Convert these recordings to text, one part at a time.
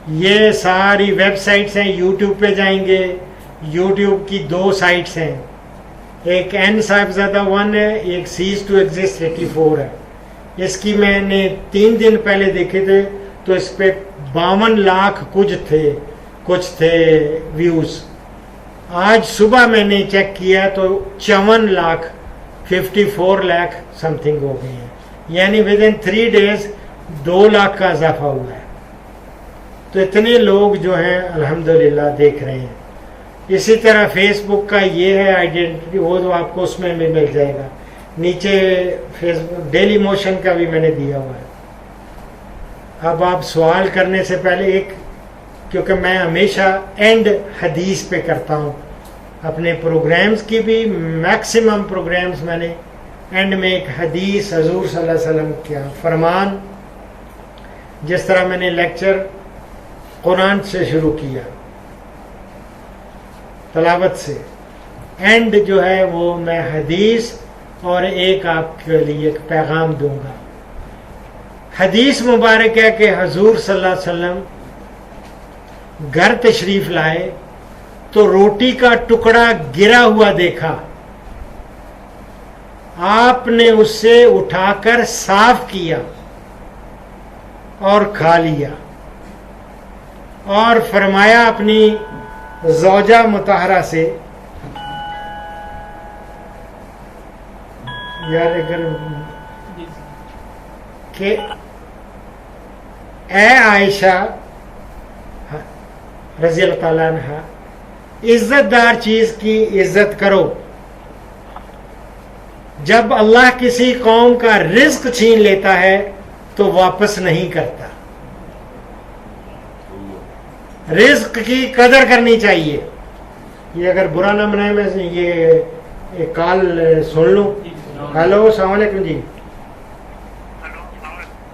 یہ ساری web sites ہیں. یوٹیوب پہ جائیں گے, یوٹیوب کی 2 سائٹس ہیں, ایک این صاحبزادہ 1 ہے, ایک سیز ٹو ایگزسٹ 84 ہے. اس کی میں نے 3 دن پہلے دیکھے تھے تو اس پہ 52 لاکھ کچھ تھے ویوز. آج صبح میں نے چیک کیا تو 54 لاکھ 54 لاکھ سم تھنگ ہو گئے ہیں. یعنی ود ان 3 days 2 لاکھ کا اضافہ ہوا ہے. تو اتنے لوگ جو ہیں الحمدللہ دیکھ رہے ہیں. اسی طرح فیس بک کا یہ ہے آئیڈینٹی, وہ تو آپ کو اس میں بھی مل جائے گا. نیچے فیس بک ڈیلی موشن کا بھی میں نے دیا ہوا ہے. اب آپ سوال کرنے سے پہلے کیونکہ میں ہمیشہ اینڈ حدیث پہ کرتا ہوں اپنے پروگرامز کی بھی, میکسیمم پروگرامز میں نے اینڈ میں ایک حدیث حضور صلی اللہ علیہ وسلم کا فرمان, جس طرح میں نے لیکچر قرآن سے شروع کیا تلاوت سے, اینڈ جو ہے وہ میں حدیث اور ایک آپ کے لیے ایک پیغام دوں گا. حدیث مبارک ہے کہ حضور صلی اللہ علیہ وسلم گھر تشریف لائے تو روٹی کا ٹکڑا گرا ہوا دیکھا. آپ نے اس سے اٹھا کر صاف کیا اور کھا لیا, اور فرمایا اپنی زوجہ مطہرہ سے, یار اگر کہ اے عائشہ رضی اللہ تعالیٰ عنہ, عزت دار چیز کی عزت کرو. جب اللہ کسی قوم کا رزق چھین لیتا ہے تو واپس نہیں کرتا. رزق کی قدر کرنی چاہیے. یہ اگر برا نہ بنائے, میں یہ کال سن لوں. ہیلو السلام علیکم جی.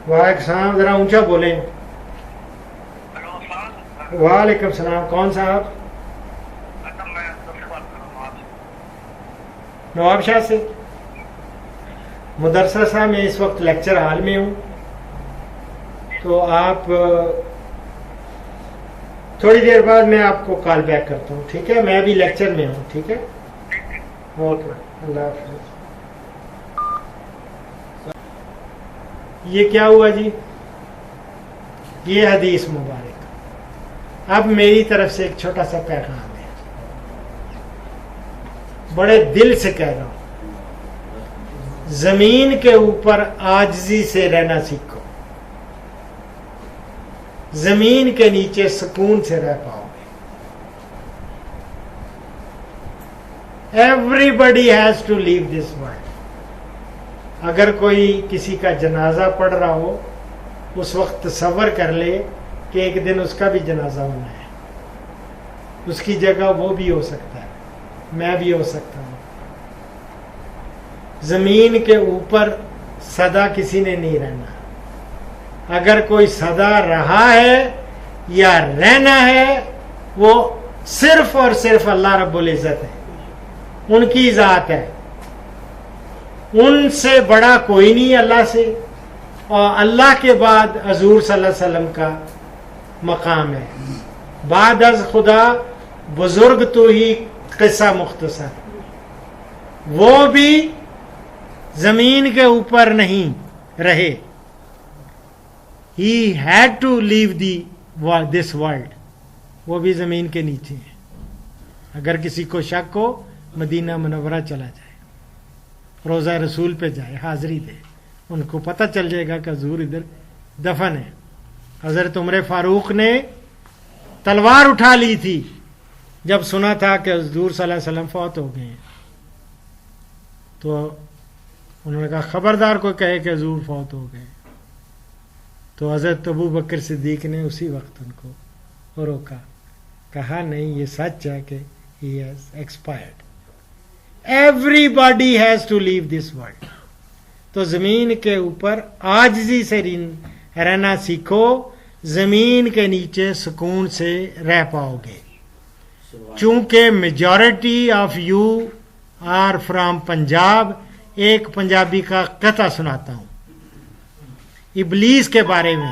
وعلیکم السلام, ذرا اونچا بولیں. وعلیکم السلام, کون صاحب؟ نواب شاہ سے. مدرسہ صاحب میں اس وقت لیکچر ہال میں ہوں, تو آپ تھوڑی دیر بعد میں آپ کو کال بیک کرتا ہوں, ٹھیک ہے؟ میں ابھی لیکچر میں ہوں, ٹھیک ہے؟ اوکے, اللہ حافظ. یہ کیا ہوا جی؟ یہ حدیث مبارک. اب میری طرف سے ایک چھوٹا سا پیغام ہے, بڑے دل سے کہہ رہا ہوں, زمین کے اوپر عاجزی سے رہنا سیکھو, زمین کے نیچے سکون سے رہ پاؤ گے. Everybody has to leave this world. اگر کوئی کسی کا جنازہ پڑھ رہا ہو, اس وقت تصور کر لے کہ ایک دن اس کا بھی جنازہ ہونا ہے. اس کی جگہ وہ بھی ہو سکتا ہے, میں بھی ہو سکتا ہوں. زمین کے اوپر سدا کسی نے نہیں رہنا. اگر کوئی سدا رہا ہے یا رہنا ہے, وہ صرف اور صرف اللہ رب العزت ہے, ان کی ذات ہے. ان سے بڑا کوئی نہیں اللہ سے, اور اللہ کے بعد حضور صلی اللہ علیہ وسلم کا مقام ہے. بعد از خدا بزرگ تو ہی قصہ مختصر. وہ بھی زمین کے اوپر نہیں رہے. He had to leave this world. وہ بھی زمین کے نیچے ہیں. اگر کسی کو شک ہو, مدینہ منورہ چلا جائے, روضہ رسول پہ جائے, حاضری دے, ان کو پتہ چل جائے گا کہ حضور ادھر دفن ہے. حضرت عمر فاروق نے تلوار اٹھا لی تھی جب سنا تھا کہ حضور صلی اللہ علیہ وسلم فوت ہو گئے ہیں. تو انہوں نے کہا خبردار کوئی کہے کہ حضور فوت ہو گئے. تو حضرت ابو بکر صدیق نے اسی وقت ان کو روکا, کہا نہیں, یہ سچ ہے کہ he has expired. Everybody has to leave this world. تو زمین کے اوپر عاجزی سے رہنا سیکھو, زمین کے نیچے سکون سے رہ پاؤ گے. چونکہ majority of you are from Punjab. ایک پنجابی کا قطع سناتا ہوں. ابلیس کے بارے میں